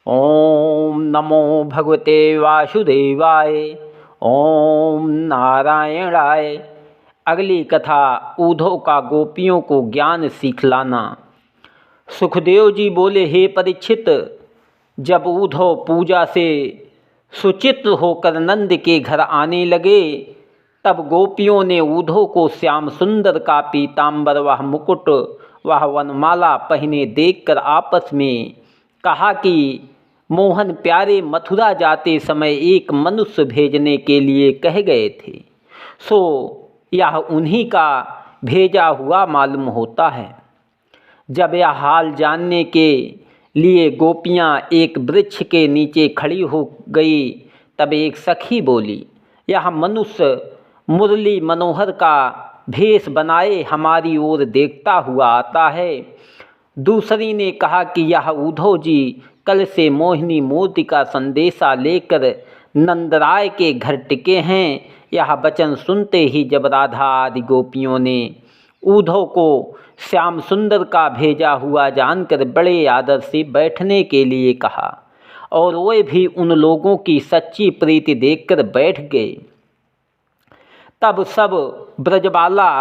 ओम नमो भगवते वासुदेवाय। ओम नारायणाय। अगली कथा उद्धव का गोपियों को ज्ञान सिखलाना। सुखदेव जी बोले, हे परीक्षित, जब उद्धव पूजा से सुचित होकर नंद के घर आने लगे, तब गोपियों ने उद्धव को श्याम सुंदर का पीतांबर वह मुकुट वह वनमाला पहने देखकर आपस में कहा कि मोहन प्यारे मथुरा जाते समय एक मनुष्य भेजने के लिए कह गए थे, सो यह उन्हीं का भेजा हुआ मालूम होता है। जब यह हाल जानने के लिए गोपियाँ एक वृक्ष के नीचे खड़ी हो गई, तब एक सखी बोली, यह मनुष्य मुरली मनोहर का भेष बनाए हमारी ओर देखता हुआ आता है। दूसरी ने कहा कि यह उद्धव जी कल से मोहिनी मूर्ति का संदेशा लेकर नंदराय के घर टिके हैं। यह वचन सुनते ही जब राधा आदि गोपियों ने उद्धव को श्याम सुंदर का भेजा हुआ जानकर बड़े आदर से बैठने के लिए कहा, और वे भी उन लोगों की सच्ची प्रीति देखकर बैठ गए। तब सब ब्रजबाला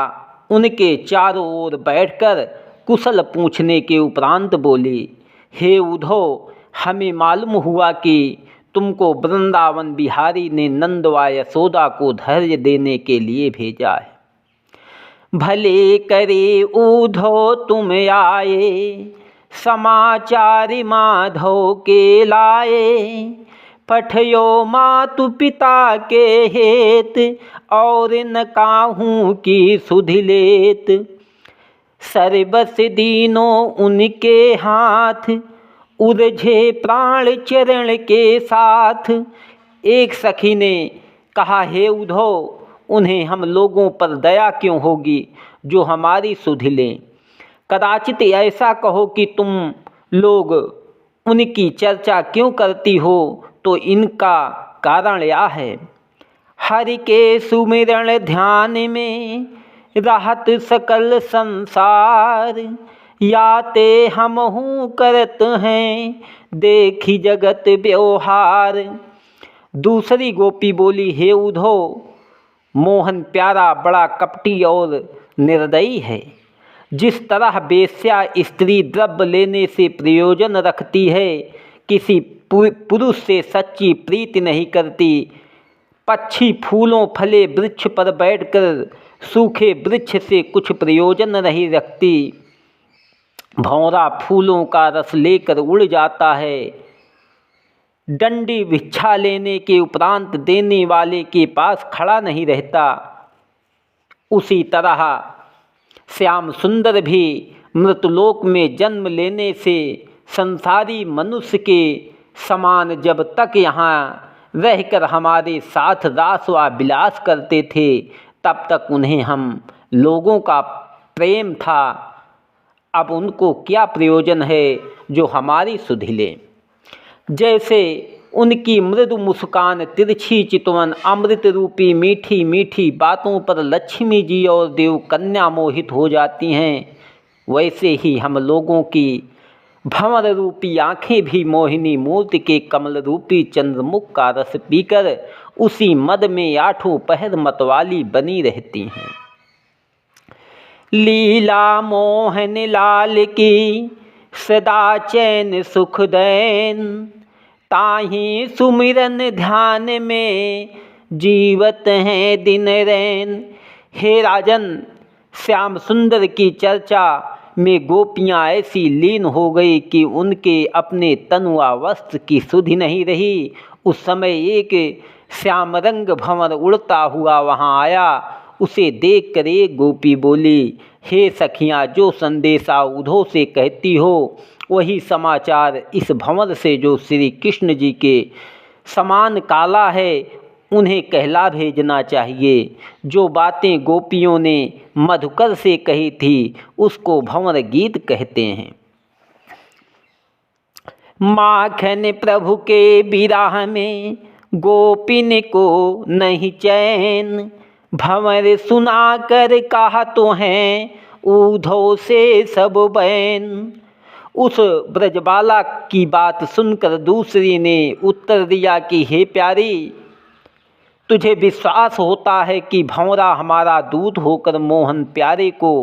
उनके चारों ओर बैठकर कुशल पूछने के उपरांत बोली, हे उद्धव, हमें मालूम हुआ कि तुमको वृंदावन बिहारी ने नंद व यशोदा को धैर्य देने के लिए भेजा है। भले करे उद्धव तुम आए, समाचार माधव के लाए। पठयो मातु पिता के हेत, और न काहू की सुधि लेत। सर्वस दीनों उनके हाथ, उलझे प्राण चरण के साथ। एक सखी ने कहा, हे उद्धव, उन्हें हम लोगों पर दया क्यों होगी जो हमारी सुधि लें। कदाचित ऐसा कहो कि तुम लोग उनकी चर्चा क्यों करती हो, तो इनका कारण यह है। हरि के सुमिरण ध्यान में रहत सकल संसार, याते हम हूँ करत हैं देखी जगत व्यवहार। दूसरी गोपी बोली, हे उद्धव, मोहन प्यारा बड़ा कपटी और निर्दयी है। जिस तरह वेश्या स्त्री द्रव्य लेने से प्रयोजन रखती है, किसी पुरुष से सच्ची प्रीति नहीं करती। पक्षी फूलों फले वृक्ष पर बैठकर सूखे वृक्ष से कुछ प्रयोजन नहीं रखती। भौरा फूलों का रस लेकर उड़ जाता है, डंडी भिक्षा लेने के उपरांत देने वाले के पास खड़ा नहीं रहता। उसी तरह श्याम सुंदर भी मृतलोक में जन्म लेने से संसारी मनुष्य के समान जब तक यहाँ रहकर हमारे साथ रास व विलास करते थे, तब तक उन्हें हम लोगों का प्रेम था। अब उनको क्या प्रयोजन है जो हमारी सुधि लें। जैसे उनकी मृदु मुस्कान, तिरछी चितवन, अमृत रूपी मीठी मीठी बातों पर लक्ष्मी जी और देव कन्या मोहित हो जाती हैं, वैसे ही हम लोगों की भंवर रूपी आँखें भी मोहिनी मूर्ति के कमल रूपी चंद्रमुख का रस पीकर उसी मद में आठों पहर मतवाली बनी रहती हैं। लीला मोहन लाल की सदा चैन सुख दैन, ताही सुमिरन ध्यान में जीवत हैं दिन रैन। हे राजन, श्याम सुंदर की चर्चा में गोपियाँ ऐसी लीन हो गई कि उनके अपने तनुआ वस्त्र की सुधि नहीं रही। उस समय एक श्याम रंग भंवर उड़ता हुआ वहाँ आया। उसे देखकर एक गोपी बोली, हे सखियाँ, जो संदेशा उद्धव से कहती हो, वही समाचार इस भंवर से जो श्री कृष्ण जी के समान काला है, उन्हें कहला भेजना चाहिए। जो बातें गोपियों ने मधुकर से कही थी, उसको भंवर गीत कहते हैं। माखन प्रभु के विराह में गोपिन को नहीं चैन, भंवर सुना कर कहा तो हैं उद्धव से सब बैन। उस ब्रजबाला की बात सुनकर दूसरी ने उत्तर दिया कि हे प्यारी, तुझे विश्वास होता है कि भंवरा हमारा दूत होकर मोहन प्यारे को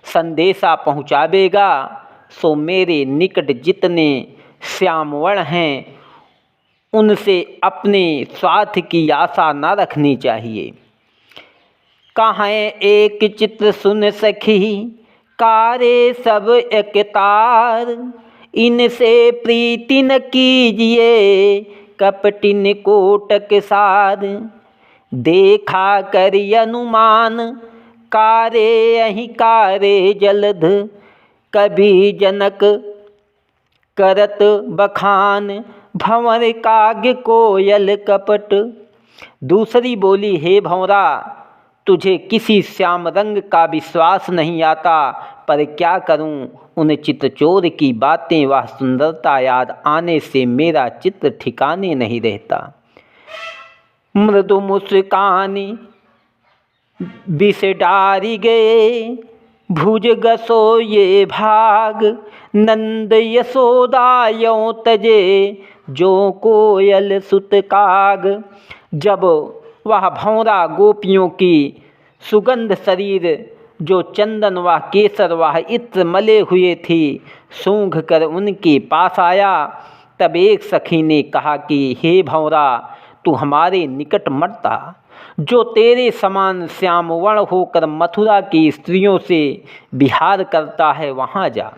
संदेशा पहुँचावेगा, सो मेरे निकट जितने श्यामवर्ण हैं उनसे अपने स्वार्थ की आशा न रखनी चाहिए। कहाँ एक चित्र सुन सखी कारे सब एक तार, इनसे प्रीति न कीजिए कपटिन कोटक सार। देखा करि अनुमान कारे अहि कारे जलध, कभी जनक करत बखान भंवर काग कोयल कपट। दूसरी बोली, हे भंवरा, तुझे किसी श्याम रंग का विश्वास नहीं आता, पर क्या करूं, उन चित्रचोर की बातें वह सुंदरता याद आने से मेरा चित्र ठिकाने नहीं रहता। मृदु मुस्कानी विष डारी गए, भुज गसो ये भाग, नंद यशोदा यों तजे जो कोयल सुत काग। जब वह भंवरा गोपियों की सुगंध शरीर जो चंदन व केसर व इत्र मले हुए थी सूंघ कर उनके पास आया, तब एक सखी ने कहा कि हे भंवरा, तू हमारे निकट मरता, जो तेरे समान श्यामवर्ण होकर मथुरा की स्त्रियों से विहार करता है वहाँ जा।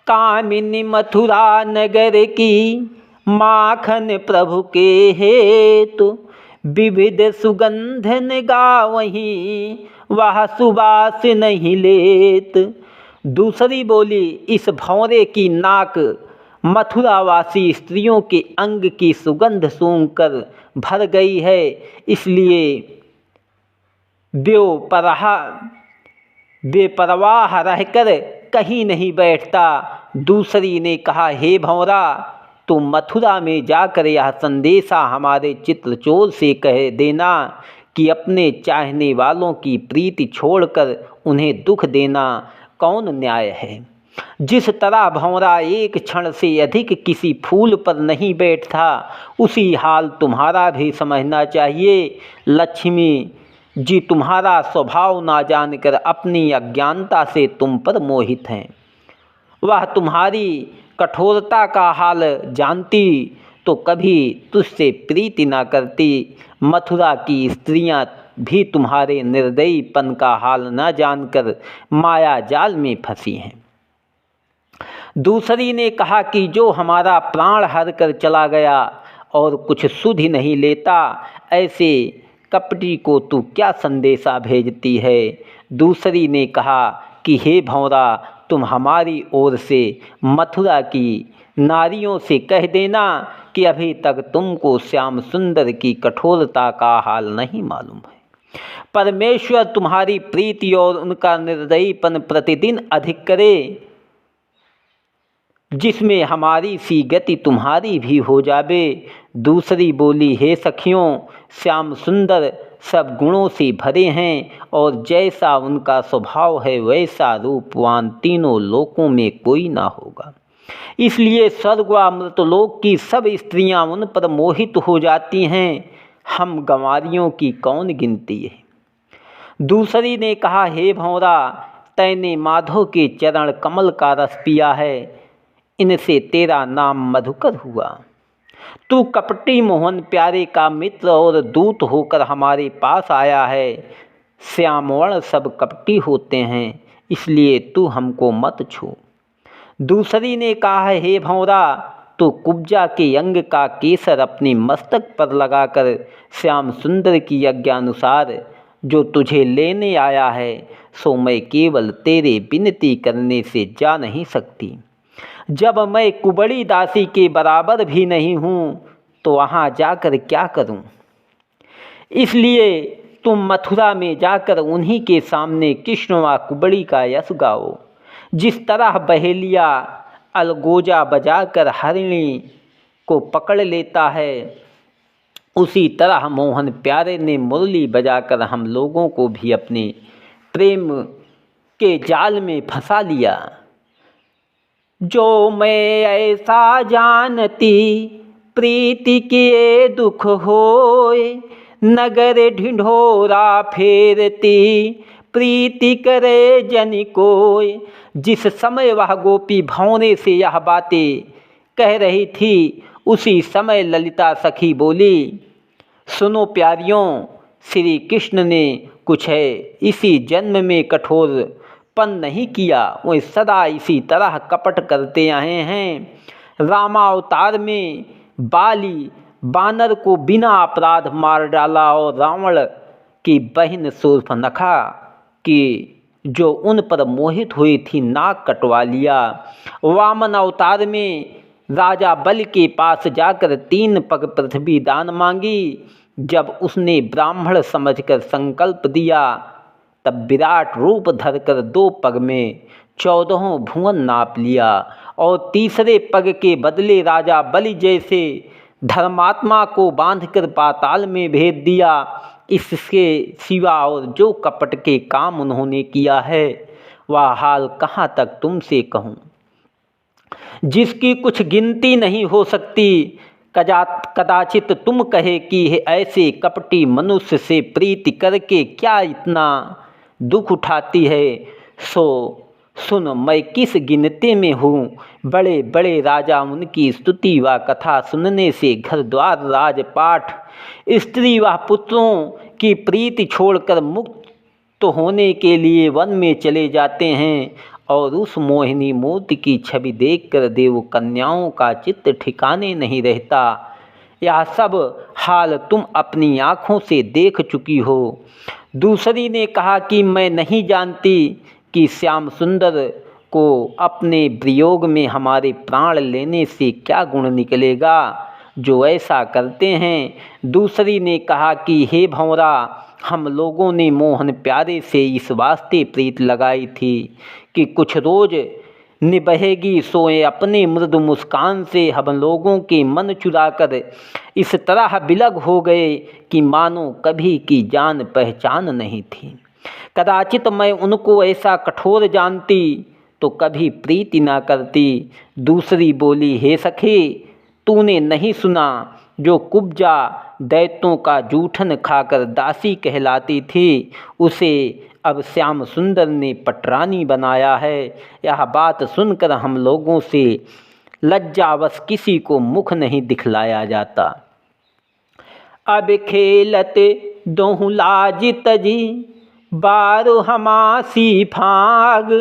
कामिनी मथुरा नगर की माखन प्रभु के हेतु, विविध सुगंधन गावहीं वह सुबास नहीं लेत। दूसरी बोली, इस भंवरे की नाक मथुरावासी स्त्रियों के अंग की सुगंध सूंघकर भर गई है, इसलिए बेपरवाह रहकर कहीं नहीं बैठता। दूसरी ने कहा, हे भंवरा, तो मथुरा में जाकर यह संदेशा हमारे चित्रचोर से कह देना कि अपने चाहने वालों की प्रीति छोड़कर उन्हें दुख देना कौन न्याय है। जिस तरह भंवरा एक क्षण से अधिक किसी फूल पर नहीं बैठता, उसी हाल तुम्हारा भी समझना चाहिए। लक्ष्मी जी तुम्हारा स्वभाव ना जानकर अपनी अज्ञानता से तुम पर मोहित हैं। वह तुम्हारी कठोरता का हाल जानती तो कभी तुझसे प्रीति ना करती। मथुरा की स्त्रियां भी तुम्हारे निर्दयीपन का हाल न जानकर माया जाल में फंसी हैं। दूसरी ने कहा कि जो हमारा प्राण हर कर चला गया और कुछ सुध ही नहीं लेता, ऐसे कपटी को तू क्या संदेशा भेजती है। दूसरी ने कहा कि हे भंवरा, तुम हमारी ओर से मथुरा की नारियों से कह देना कि अभी तक तुमको श्याम सुंदर की कठोरता का हाल नहीं मालूम है। परमेश्वर तुम्हारी प्रीति और उनका निर्दयीपन प्रतिदिन अधिक करे, जिसमें हमारी सी गति तुम्हारी भी हो जावे। दूसरी बोली, हे सखियों, श्याम सुंदर सब गुणों से भरे हैं और जैसा उनका स्वभाव है वैसा रूपवान तीनों लोकों में कोई ना होगा। इसलिए स्वर्ग व मृतलोक की सब स्त्रियां उन पर मोहित हो जाती हैं। हम गंवारियों की कौन गिनती है। दूसरी ने कहा, हे भंवरा, तैने माधव के चरण कमल का रस पिया है, इनसे तेरा नाम मधुकर हुआ। तू कपटी मोहन प्यारे का मित्र और दूत होकर हमारे पास आया है। श्यामवर्ण सब कपटी होते हैं, इसलिए तू हमको मत छू। दूसरी ने कहा, हे भंवरा, तो कुब्जा के अंग का केसर अपने मस्तक पर लगाकर श्याम सुंदर की आज्ञानुसार जो तुझे लेने आया है, सो मैं केवल तेरे विनती करने से जा नहीं सकती। जब मैं कुबड़ी दासी के बराबर भी नहीं हूँ तो वहाँ जाकर क्या करूँ। इसलिए तुम मथुरा में जाकर उन्हीं के सामने कृष्ण व कुबड़ी का यश गाओ। जिस तरह बहेलिया अलगोजा बजाकर हरिणी को पकड़ लेता है, उसी तरह मोहन प्यारे ने मुरली बजाकर हम लोगों को भी अपने प्रेम के जाल में फंसा लिया। जो मैं ऐसा जानती, प्रीति किए दुख होए, नगर ढिढोरा फेरती, प्रीति करे जन कोय। जिस समय वह गोपी भौरे से यह बातें कह रही थी, उसी समय ललिता सखी बोली, सुनो प्यारियों, श्री कृष्ण ने कुछ है इसी जन्म में कठोरपन नहीं किया, वो सदा इसी तरह कपट करते आए हैं। रामावतार में बाली बानर को बिना अपराध मार डाला और रावण की बहन शूर्पणखा की जो उन पर मोहित हुई थी नाक कटवा लिया। वामन अवतार में राजा बलि के पास जाकर 3 पग पृथ्वी दान मांगी। जब उसने ब्राह्मण समझकर संकल्प दिया, तब विराट रूप धरकर 2 पग में 14 भुवन नाप लिया और तीसरे पग के बदले राजा बलि जैसे धर्मात्मा को बांधकर पाताल में भेज दिया। इसके सिवा और जो कपट के काम उन्होंने किया है, वह हाल कहाँ तक तुमसे कहूँ, जिसकी कुछ गिनती नहीं हो सकती। कदाचित तुम कहे कि ऐसे कपटी मनुष्य से प्रीति करके क्या इतना दुख उठाती है। सो सुन, मैं किस गिनती में हूँ। बड़े बड़े राजा उनकी स्तुति व कथा सुनने से घर द्वार राजपाट स्त्री व पुत्रों की प्रीति छोड़कर मुक्त होने के लिए वन में चले जाते हैं, और उस मोहिनी मूर्ति की छवि देखकर देव कन्याओं का चित्त ठिकाने नहीं रहता। यह सब हाल तुम अपनी आँखों से देख चुकी हो। दूसरी ने कहा कि मैं नहीं जानती कि श्याम सुंदर को अपने वियोग में हमारे प्राण लेने से क्या गुण निकलेगा जो ऐसा करते हैं। दूसरी ने कहा कि हे भंवरा, हम लोगों ने मोहन प्यारे से इस वास्ते प्रीत लगाई थी कि कुछ रोज निबहेगी, सोए अपने मृदु मुस्कान से हम लोगों के मन चुराकर इस तरह बिलग हो गए कि मानो कभी की जान पहचान नहीं थी। कदाचित मैं उनको ऐसा कठोर जानती तो कभी प्रीति ना करती। दूसरी बोली, हे सखी, तूने नहीं सुना जो कुब्जा दैत्यों का जूठन खाकर दासी कहलाती थी, उसे अब श्याम सुंदर ने पटरानी बनाया है। यह बात सुनकर हम लोगों से लज्जावश किसी को मुख नहीं दिखलाया जाता। अब खेलत दोहु लाज तजी, बारो हमासी फाग,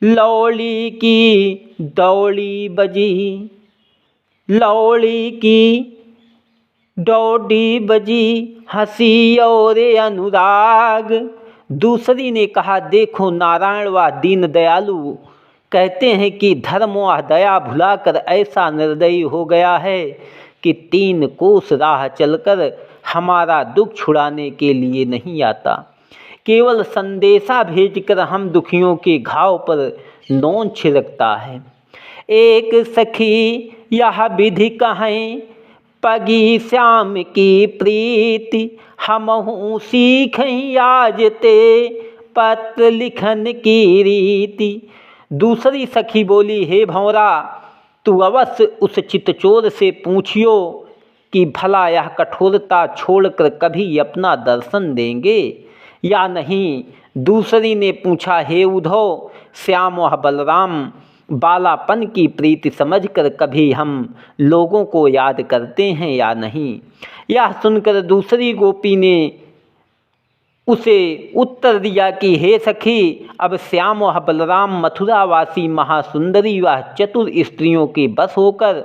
लौली की दौड़ी बजी, लौली की डोडी बजी, हंसी और अनुराग। दूसरी ने कहा, देखो नारायण व दीन दयालु कहते हैं कि धर्म व दया भुलाकर ऐसा निर्दयी हो गया है कि 3 कोस राह चलकर हमारा दुख छुड़ाने के लिए नहीं आता, केवल संदेशा भेजकर हम दुखियों के घाव पर नोन छिड़कता है। एक सखी यह विधि कहें, पगी श्याम की प्रीति, हमहु सीखें आज ते पत्र लिखन की रीति। दूसरी सखी बोली, हे भंवरा, तू अवश्य उस चितचोर से पूछियो कि भला यह कठोरता छोड़कर कभी अपना दर्शन देंगे या नहीं। दूसरी ने पूछा, हे उद्धव, श्याम व बलराम बालापन की प्रीति समझकर कभी हम लोगों को याद करते हैं या नहीं। यह सुनकर दूसरी गोपी ने उसे उत्तर दिया कि हे सखी, अब श्याम व बलराम मथुरावासी महासुंदरी व चतुर स्त्रियों के बस होकर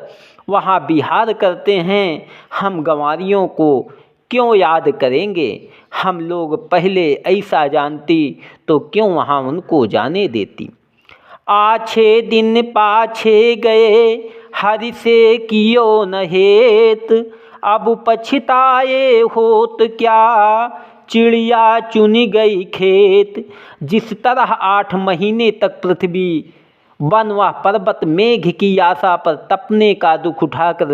वहाँ विहार करते हैं, हम गंवारियों को क्यों याद करेंगे। हम लोग पहले ऐसा जानती तो क्यों वहाँ उनको जाने देती। आछे दिन पाछे गए, हरि से कियो न हेत, अब पछताए होत क्या, चिड़िया चुनी गई खेत। जिस तरह 8 महीने तक पृथ्वी वन व पर्वत मेघ की आशा पर तपने का दुख उठाकर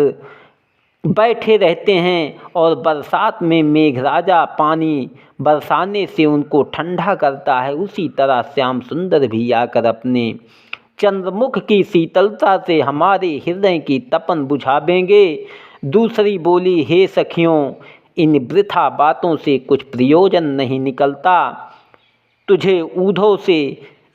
बैठे रहते हैं और बरसात में मेघराजा पानी बरसाने से उनको ठंडा करता है, उसी तरह श्याम सुंदर भी आकर अपने चंद्रमुख की शीतलता से हमारे हृदय की तपन बुझावेंगे। दूसरी बोली, हे सखियों, इन वृथा बातों से कुछ प्रयोजन नहीं निकलता। तुझे ऊधो से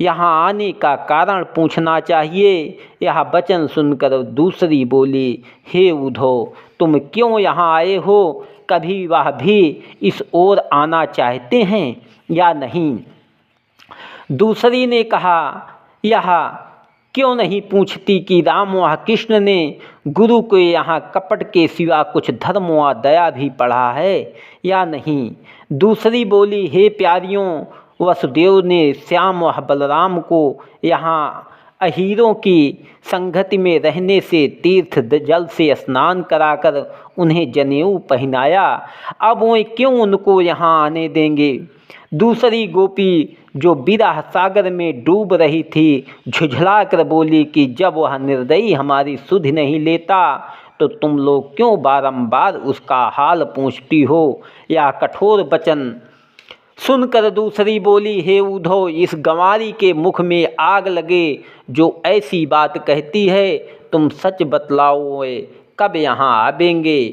यहाँ आने का कारण पूछना चाहिए। यह वचन सुनकर दूसरी बोली, हे ऊधो, तुम क्यों यहाँ आए हो? कभी वह भी इस ओर आना चाहते हैं या नहीं? दूसरी ने कहा, यह क्यों नहीं पूछती कि राम व कृष्ण ने गुरु को यहाँ कपट के सिवा कुछ धर्म व दया भी पढ़ा है या नहीं? दूसरी बोली, हे प्यारियों, वसुदेव ने श्याम व बलराम को यहाँ अहीरों की संगति में रहने से तीर्थ जल से स्नान कराकर उन्हें जनेऊ पहनाया। अब वे क्यों उनको यहाँ आने देंगे? दूसरी गोपी जो विरह सागर में डूब रही थी झुझला कर बोली कि जब वह निर्दयी हमारी सुध नहीं लेता तो तुम लोग क्यों बारंबार उसका हाल पूछती हो? यह कठोर वचन सुनकर दूसरी बोली, हे ऊधो, इस गंवारी के मुख में आग लगे जो ऐसी बात कहती है। तुम सच बतलाओ, कब यहाँ आवेंगे?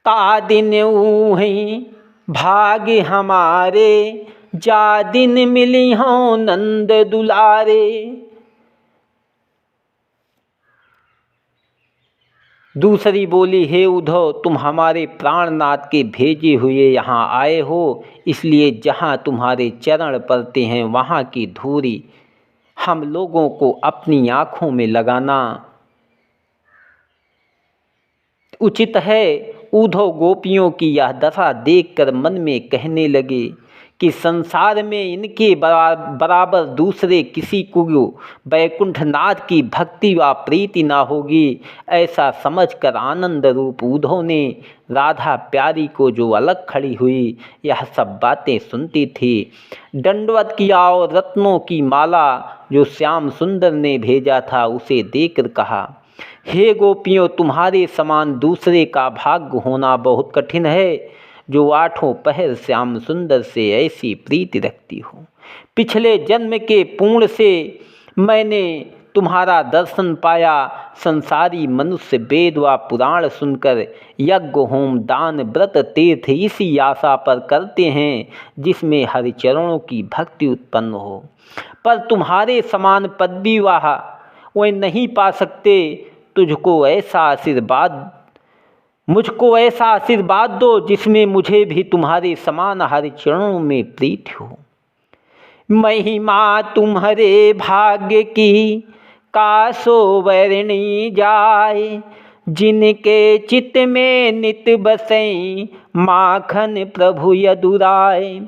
ता दिन ऊही भाग्य हमारे, जा दिन मिली हों नंद दुलारे। दूसरी बोली, हे उद्धव, तुम हमारे प्राणनाथ के भेजे हुए यहाँ आए हो, इसलिए जहाँ तुम्हारे चरण पड़ते हैं वहाँ की धूरी हम लोगों को अपनी आँखों में लगाना उचित है। उद्धव गोपियों की यह दशा देखकर मन में कहने लगे कि संसार में इनके बराबर दूसरे किसी को वैकुंठनाथ की भक्ति व प्रीति ना होगी। ऐसा समझकर आनंद रूप उद्धव ने राधा प्यारी को जो अलग खड़ी हुई यह सब बातें सुनती थी दंडवत किया और रत्नों की माला जो श्याम सुंदर ने भेजा था उसे देकर कहा, हे गोपियों, तुम्हारे समान दूसरे का भाग्य होना बहुत कठिन है जो आठों पहर श्याम सुंदर से ऐसी प्रीति रखती हो। पिछले जन्म के पुण्य से मैंने तुम्हारा दर्शन पाया। संसारी मनुष्य वेद व पुराण सुनकर यज्ञ होम दान व्रत तीर्थ इसी आशा पर करते हैं जिसमें हरिचरणों की भक्ति उत्पन्न हो, पर तुम्हारे समान पदवी वे नहीं पा सकते। मुझको ऐसा आशीर्वाद दो जिसमें मुझे भी तुम्हारे समान हरिचरणों में प्रीति हो। महिमा तुम्हारे भाग्य की कासो वर्णी जाए, जिनके चित्त में नित बसई माखन प्रभु यदुराय।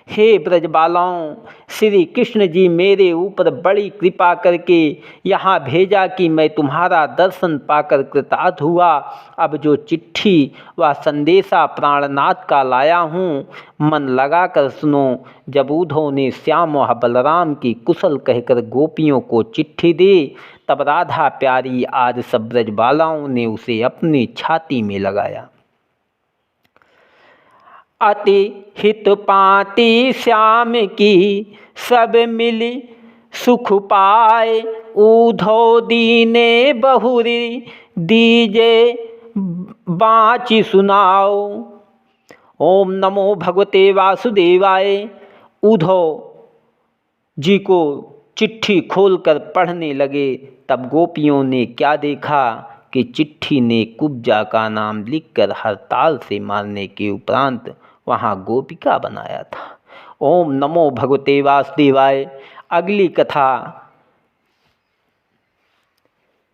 हे ब्रजबालाओं, श्री कृष्ण जी मेरे ऊपर बड़ी कृपा करके यहाँ भेजा कि मैं तुम्हारा दर्शन पाकर कृतार्थ हुआ। अब जो चिट्ठी व संदेशा प्राणनाथ का लाया हूँ मन लगा कर सुनो। जब उद्धव ने श्याम व बलराम की कुशल कहकर गोपियों को चिट्ठी दी तब राधा प्यारी आज सब ब्रजबालाओं ने उसे अपनी छाती में लगाया। अति हित पाती श्याम की सब मिली सुख पाए, उद्धव दीने बहुरी दीजे बाँची सुनाओ। ओम नमो भगवते वासुदेवाय। उद्धव जी को चिट्ठी खोलकर पढ़ने लगे तब गोपियों ने क्या देखा कि चिट्ठी ने कुब्जा का नाम लिखकर हड़ताल से मारने के उपरांत वहाँ गोपिका बनाया था। ओम नमो भगवते वासुदेवाय। अगली कथा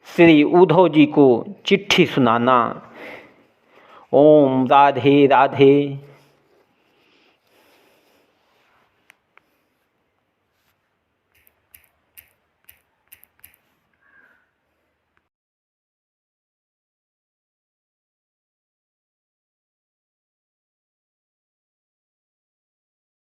श्री उद्धव जी को चिट्ठी सुनाना। ओम राधे राधे।